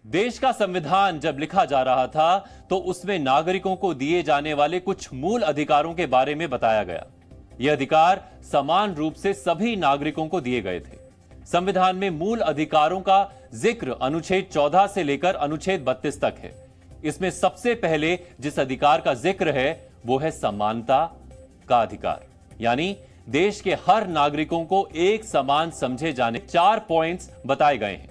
देश का संविधान जब लिखा जा रहा था तो उसमें नागरिकों को दिए जाने वाले कुछ मूल अधिकारों के बारे में बताया गया। ये अधिकार समान रूप से सभी नागरिकों को दिए गए थे। संविधान में मूल अधिकारों का जिक्र अनुच्छेद 14 से लेकर अनुच्छेद 32 तक है। इसमें सबसे पहले जिस अधिकार का जिक्र है वो है समानता का अधिकार, यानी देश के हर नागरिकों को एक समान समझे जाने 4 पॉइंट्स बताए गए हैं।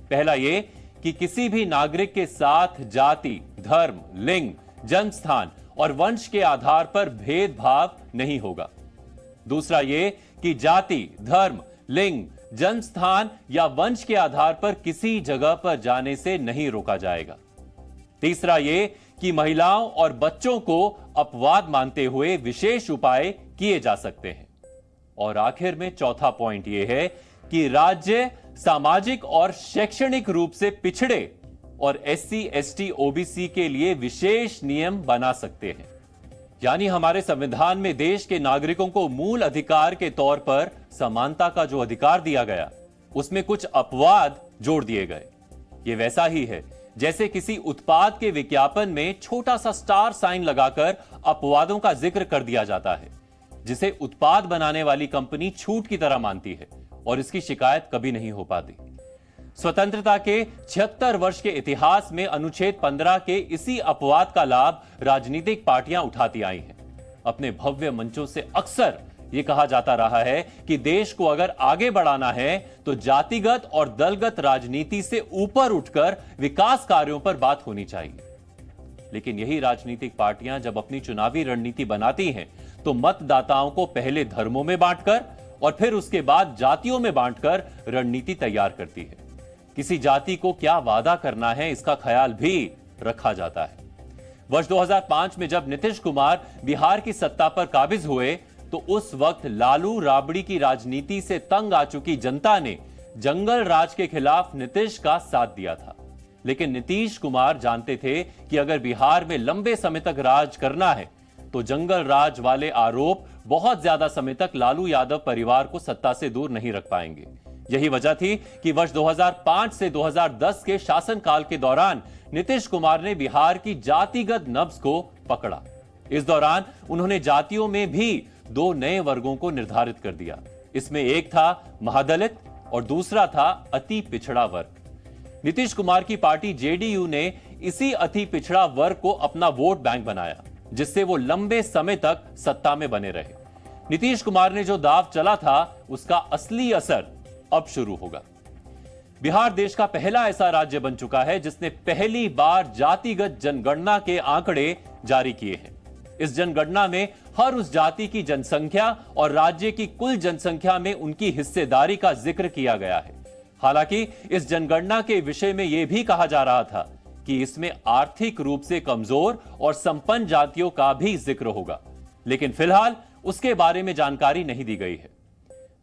पहला ये कि किसी भी नागरिक के साथ जाति, धर्म, लिंग, जन्म स्थान और वंश के आधार पर भेदभाव नहीं होगा। दूसरा ये कि जाति, धर्म, लिंग, जन्म स्थान या वंश के आधार पर किसी जगह पर जाने से नहीं रोका जाएगा। तीसरा ये कि महिलाओं और बच्चों को अपवाद मानते हुए विशेष उपाय किए जा सकते हैं। और आखिर में चौथा पॉइंट यह है कि राज्य सामाजिक और शैक्षणिक रूप से पिछड़े और SC, ST, OBC के लिए विशेष नियम बना सकते हैं। यानी हमारे संविधान में देश के नागरिकों को मूल अधिकार के तौर पर समानता का जो अधिकार दिया गया, उसमें कुछ अपवाद जोड़ दिए गए। यह वैसा ही है जैसे किसी उत्पाद के विज्ञापन में छोटा सा स्टार साइन लगाकर अपवादों का जिक्र कर दिया जाता है, जिसे उत्पाद बनाने वाली कंपनी छूट की तरह मानती है और इसकी शिकायत कभी नहीं हो पाती। स्वतंत्रता के 76 वर्ष के इतिहास में अनुच्छेद 15 के इसी अपवाद का लाभ राजनीतिक पार्टियां उठाती आई हैं। अपने भव्य मंचों से अक्सर यह कहा जाता रहा है कि देश को अगर आगे बढ़ाना है तो जातिगत और दलगत राजनीति से ऊपर उठकर विकास कार्यों पर बात होनी चाहिए। लेकिन यही राजनीतिक पार्टियां जब अपनी चुनावी रणनीति बनाती हैं तो मतदाताओं को पहले धर्मों में बांटकर और फिर उसके बाद जातियों में बांटकर रणनीति तैयार करती है। किसी जाति को क्या वादा करना है इसका ख्याल भी रखा जाता है। वर्ष 2005 में जब नीतीश कुमार बिहार की सत्ता पर काबिज हुए तो उस वक्त लालू राबड़ी की राजनीति से तंग आ चुकी जनता ने जंगल राज के खिलाफ नीतीश का साथ दिया था। लेकिन नीतीश कुमार जानते थे कि अगर बिहार में लंबे समय तक राज करना है तो जंगल राज वाले आरोप बहुत ज्यादा समय तक लालू यादव परिवार को सत्ता से दूर नहीं रख पाएंगे। यही वजह थी कि वर्ष 2005 से 2010 के शासनकाल के दौरान नीतीश कुमार ने बिहार की जातिगत नब्ज को पकड़ा। इस दौरान उन्होंने जातियों में भी 2 नए वर्गों को निर्धारित कर दिया। इसमें एक था महादलित और दूसरा था अति पिछड़ा वर्ग। नीतीश कुमार की पार्टी JDU ने इसी अति पिछड़ा वर्ग को अपना वोट बैंक बनाया, जिससे वो लंबे समय तक सत्ता में बने रहे। नीतीश कुमार ने जो दांव चला था उसका असली असर अब शुरू होगा। बिहार देश का पहला ऐसा राज्य बन चुका है जिसने पहली बार जातिगत जनगणना के आंकड़े जारी किए हैं। इस जनगणना में हर उस जाति की जनसंख्या और राज्य की कुल जनसंख्या में उनकी हिस्सेदारी का जिक्र किया गया है। हालांकि इस जनगणना के विषय में यह भी कहा जा रहा था कि इसमें आर्थिक रूप से कमजोर और संपन्न जातियों का भी जिक्र होगा, लेकिन फिलहाल उसके बारे में जानकारी नहीं दी गई है।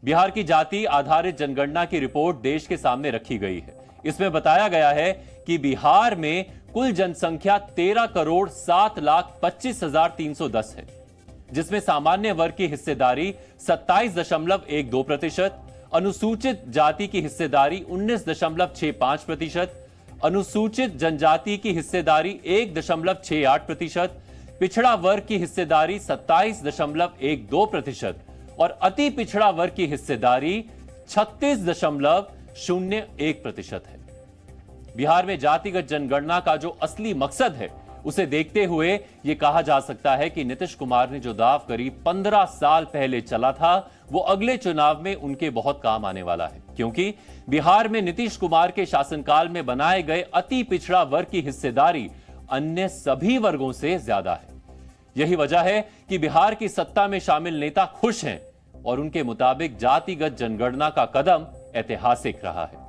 बिहार की जाति आधारित जनगणना की रिपोर्ट देश के सामने रखी गई है। इसमें बताया गया है कि बिहार में कुल जनसंख्या 13,07,25,310 है, जिसमें सामान्य वर्ग की हिस्सेदारी 27.12%, अनुसूचित जाति की हिस्सेदारी 19.65%, अनुसूचित जनजाति की हिस्सेदारी 1.68%, पिछड़ा वर्ग की हिस्सेदारी 27.12% और अति पिछड़ा वर्ग की हिस्सेदारी 36.01% है। बिहार में जातिगत जनगणना का जो असली मकसद है उसे देखते हुए यह कहा जा सकता है कि नीतीश कुमार ने जो दांव करीब 15 साल पहले चला था वो अगले चुनाव में उनके बहुत काम आने वाला है, क्योंकि बिहार में नीतीश कुमार के शासनकाल में बनाए गए अति पिछड़ा वर्ग की हिस्सेदारी अन्य सभी वर्गों से ज्यादा है। यही वजह है कि बिहार की सत्ता में शामिल नेता खुश हैं और उनके मुताबिक जातिगत जनगणना का कदम ऐतिहासिक रहा है।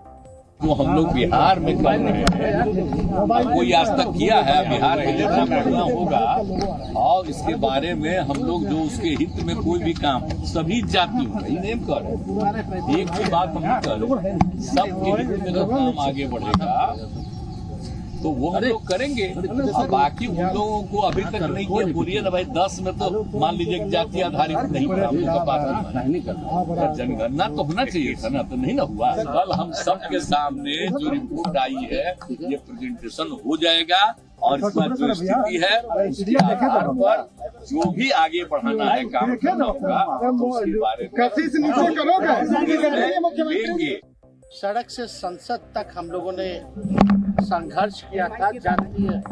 वो हम लोग बिहार में कर रहे हैं, कोई आज तक किया है बिहार में जितना बढ़ना होगा, और इसके बारे में हम लोग जो उसके हित में कोई भी काम सभी जातियों का नेम कर एक भी बात हम कर सबके हित में जो काम आगे बढ़ेगा तो वो हम लोग करेंगे। अब बाकी उन लोगों को अभी तक नहीं किया, बोलिए ना भाई 10 में तो मान लीजिए कि जाति आधारित नहीं हम लोग का बात नहीं करना, जनगणना तो होना चाहिए था ना, तो नहीं ना हुआ। कल हम सबके सामने जो रिपोर्ट आई है ये प्रेजेंटेशन हो जाएगा और इसमें जो स्थिति है उसके आधार पर जो भी आगे बढ़ाना है काम करना होगा तो उसके बारे में देंगे। सड़क से संसद तक हम लोगों ने संघर्ष किया था। जातीय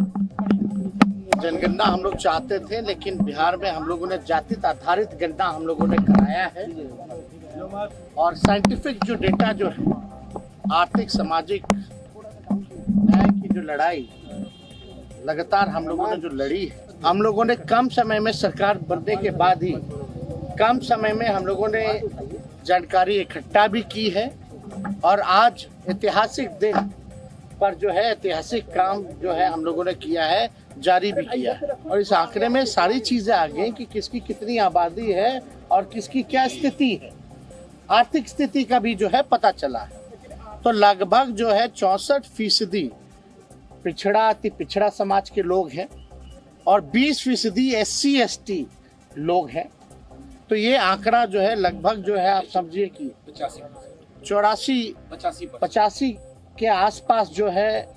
जनगणना हम लोग चाहते थे, लेकिन बिहार में हम लोगों ने जाति आधारित गणना हम लोगों ने कराया है। और साइंटिफिक जो डेटा जो है, आर्थिक सामाजिक न्याय की जो लड़ाई लगातार हम लोगों ने जो लड़ी है, हम लोगों ने कम समय में सरकार बनने के बाद ही कम समय में हम लोगों ने जानकारी इकट्ठा भी की है। और आज ऐतिहासिक दिन पर जो है ऐतिहासिक काम जो है हम लोगों ने किया है, जारी भी किया है। और इस आंकड़े में सारी चीजें आ गई कि किसकी कितनी आबादी है और किसकी क्या स्थिति है, आर्थिक स्थिति का भी जो है पता चला है। तो लगभग जो है 64% पिछड़ा अति पिछड़ा समाज के लोग हैं और 20% SC ST लोग हैं। तो ये आंकड़ा जो है लगभग जो है आप समझिए कि 85 के आसपास जो है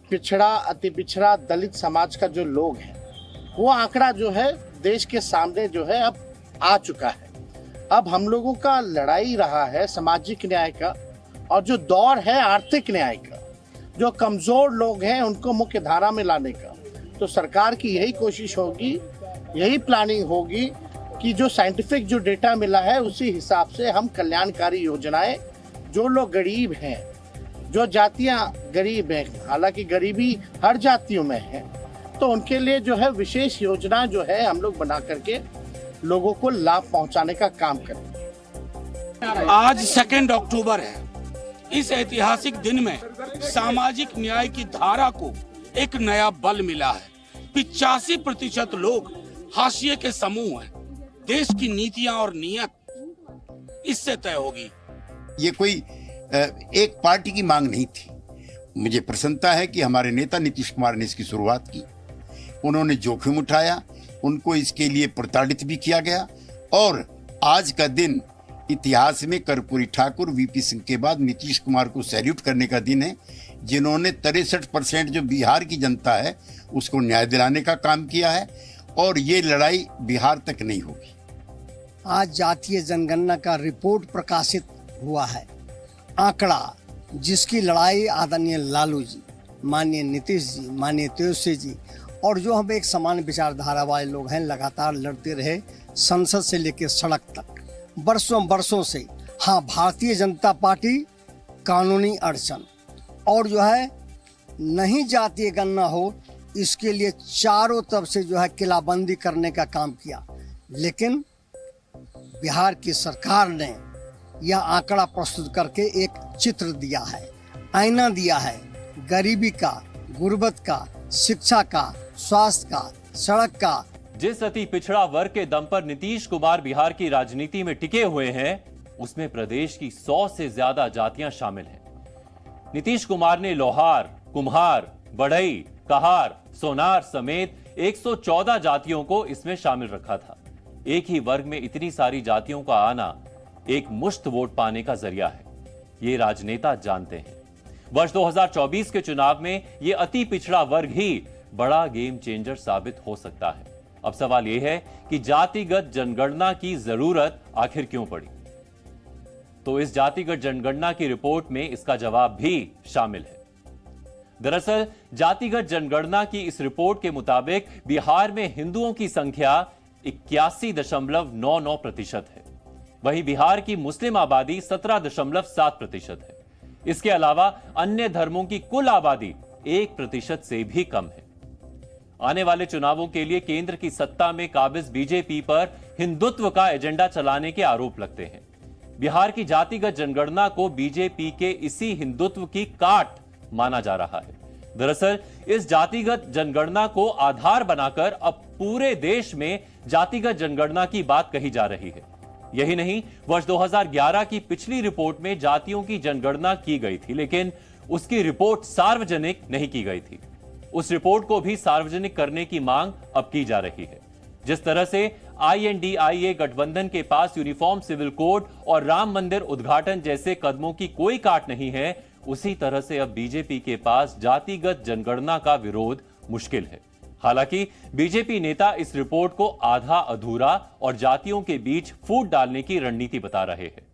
पिछड़ा अति पिछड़ा दलित समाज का जो लोग है, वो आंकड़ा जो है देश के सामने जो है अब आ चुका है। अब हम लोगों का लड़ाई रहा है सामाजिक न्याय का और जो दौर है आर्थिक न्याय का, जो कमजोर लोग हैं उनको मुख्य धारा में लाने का। तो सरकार की यही कोशिश होगी, यही प्लानिंग होगी कि जो साइंटिफिक जो डेटा मिला है उसी हिसाब से हम कल्याणकारी योजनाएं, जो लोग गरीब हैं, जो जातियां गरीब हैं, हालांकि गरीबी हर जातियों में है, तो उनके लिए जो है विशेष योजना जो है हम लोग बना करके लोगों को लाभ पहुंचाने का काम करें। आज 2 अक्टूबर है। इस ऐतिहासिक दिन में सामाजिक न्याय की धारा को एक नया बल मिला है। 85% लोग हाशिए के समूह हैं। देश की नीतियां और नीयत इससे तय होगी। ये कोई एक पार्टी की मांग नहीं थी। मुझे प्रसन्नता है कि हमारे नेता नीतीश कुमार ने इसकी शुरुआत की। उन्होंने जोखिम उठाया, उनको इसके लिए प्रताड़ित भी किया गया और आज का दिन इतिहास में कर्पूरी ठाकुर, VP सिंह के बाद नीतीश कुमार को सैल्यूट करने का दिन है, जिन्होंने 63% जो बिहार की जनता है उसको न्याय दिलाने का काम किया है और ये लड़ाई बिहार तक नहीं होगी। आज जातीय जनगणना का रिपोर्ट प्रकाशित हुआ है। आंकड़ा जिसकी लड़ाई आदरणीय लालू जी, माननीय नीतीश जी, माननीय तेजस्वी जी और जो हम एक समान विचारधारा वाले लोग हैं लगातार लड़ते रहे संसद से लेकर सड़क तक बरसों से। हाँ, भारतीय जनता पार्टी कानूनी अड़चन और जो है नहीं जातीय गणना हो इसके लिए चारों तरफ से जो है किलाबंदी करने का काम किया, लेकिन बिहार की सरकार ने यह आंकड़ा प्रस्तुत करके एक चित्र दिया है, आईना दिया है गरीबी का, गुर्बत का, शिक्षा का, स्वास्थ्य का, सड़क का। जिस अति पिछड़ा वर्ग के दम पर नीतीश कुमार बिहार की राजनीति में टिके हुए हैं, उसमें प्रदेश की 100 से ज्यादा जातियां शामिल हैं। नीतीश कुमार ने लोहार, कुम्हार, बढ़ई, कहार, सोनार समेत 114 जातियों को इसमें शामिल रखा था। एक ही वर्ग में इतनी सारी जातियों का आना एक मुश्त वोट पाने का जरिया है, ये राजनेता जानते हैं। वर्ष 2024 के चुनाव में ये अति पिछड़ा वर्ग ही बड़ा गेम चेंजर साबित हो सकता है। अब सवाल यह है कि जातिगत जनगणना की जरूरत आखिर क्यों पड़ी? तो इस जातिगत जनगणना की रिपोर्ट में इसका जवाब भी शामिल है। दरअसल जातिगत जनगणना की इस रिपोर्ट के मुताबिक बिहार में हिंदुओं की संख्या 81.99% है, वहीं बिहार की मुस्लिम आबादी 17.7% है। इसके अलावा अन्य धर्मों की कुल आबादी 1% से भी कम है। आने वाले चुनावों के लिए केंद्र की सत्ता में काबिज बीजेपी पर हिंदुत्व का एजेंडा चलाने के आरोप लगते हैं। बिहार की जातिगत जनगणना को बीजेपी के इसी हिंदुत्व की काट माना जा रहा है। दरअसल इस जातिगत जनगणना को आधार बनाकर अब पूरे देश में जातिगत जनगणना की बात कही जा रही है। यही नहीं, वर्ष 2011 की पिछली रिपोर्ट में जातियों की जनगणना की गई थी, लेकिन उसकी रिपोर्ट सार्वजनिक नहीं की गई थी। उस रिपोर्ट को भी सार्वजनिक करने की मांग अब की जा रही है। जिस तरह से INDIA गठबंधन के पास यूनिफॉर्म सिविल कोड और राम मंदिर उद्घाटन जैसे कदमों की कोई काट नहीं है, उसी तरह से अब बीजेपी के पास जातिगत जनगणना का विरोध मुश्किल है। हालांकि बीजेपी नेता इस रिपोर्ट को आधा अधूरा और जातियों के बीच फूट डालने की रणनीति बता रहे हैं।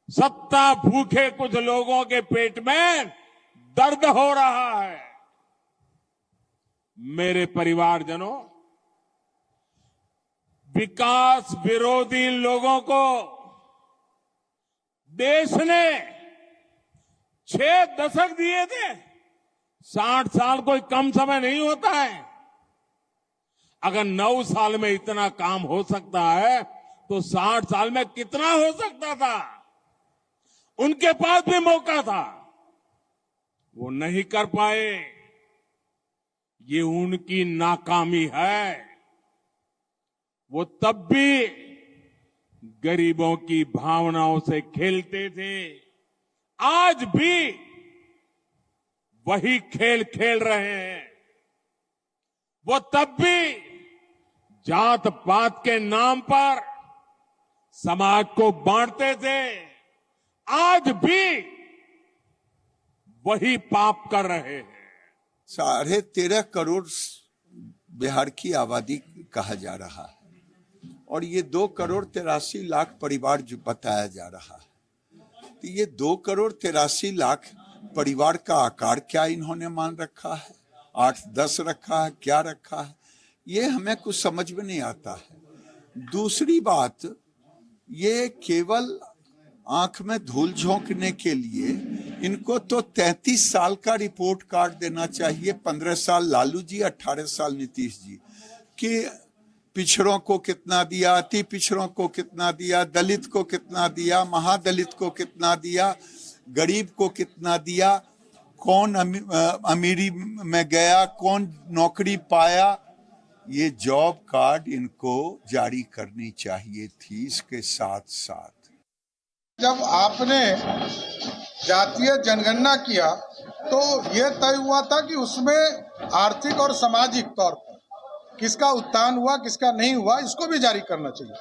सत्ता भूखे कुछ लोगों के पेट में दर्द हो रहा है। मेरे परिवारजनों, विकास विरोधी लोगों को देश ने 6 दशक दिए थे। 60 साल कोई कम समय नहीं होता है। अगर 9 साल में इतना काम हो सकता है तो 60 साल में कितना हो सकता था। उनके पास भी मौका था, वो नहीं कर पाए। ये उनकी नाकामी है। वो तब भी गरीबों की भावनाओं से खेलते थे, आज भी वही खेल खेल रहे हैं। वो तब भी जात पात के नाम पर समाज को बांटते थे, आज भी वही पाप कर रहे हैं। 13.5 करोड़ बिहार की आबादी कहा जा रहा है और ये 2 करोड़ 83 लाख परिवार जो बताया जा रहा है। तो ये 2 करोड़ 83 लाख परिवार का आकार क्या इन्होंने मान रखा है? 8-10 रखा है, क्या रखा है? ये हमें कुछ समझ में नहीं आता है। दूसरी बात, ये केवल आंख में धूल झोंकने के लिए इनको तो 33 साल का रिपोर्ट कार्ड देना चाहिए। 15 साल लालू जी, 18 साल नीतीश जी, कि पिछड़ों को कितना दिया, अति पिछड़ों को कितना दिया, दलित को कितना दिया, महादलित को कितना दिया, गरीब को कितना दिया, कौन अमीरी में गया, कौन नौकरी पाया। ये जॉब कार्ड इनको जारी करनी चाहिए थी। इसके साथ साथ जब आपने जातीय जनगणना किया तो ये तय हुआ था कि उसमें आर्थिक और सामाजिक तौर पर किसका उत्थान हुआ, किसका नहीं हुआ, इसको भी जारी करना चाहिए।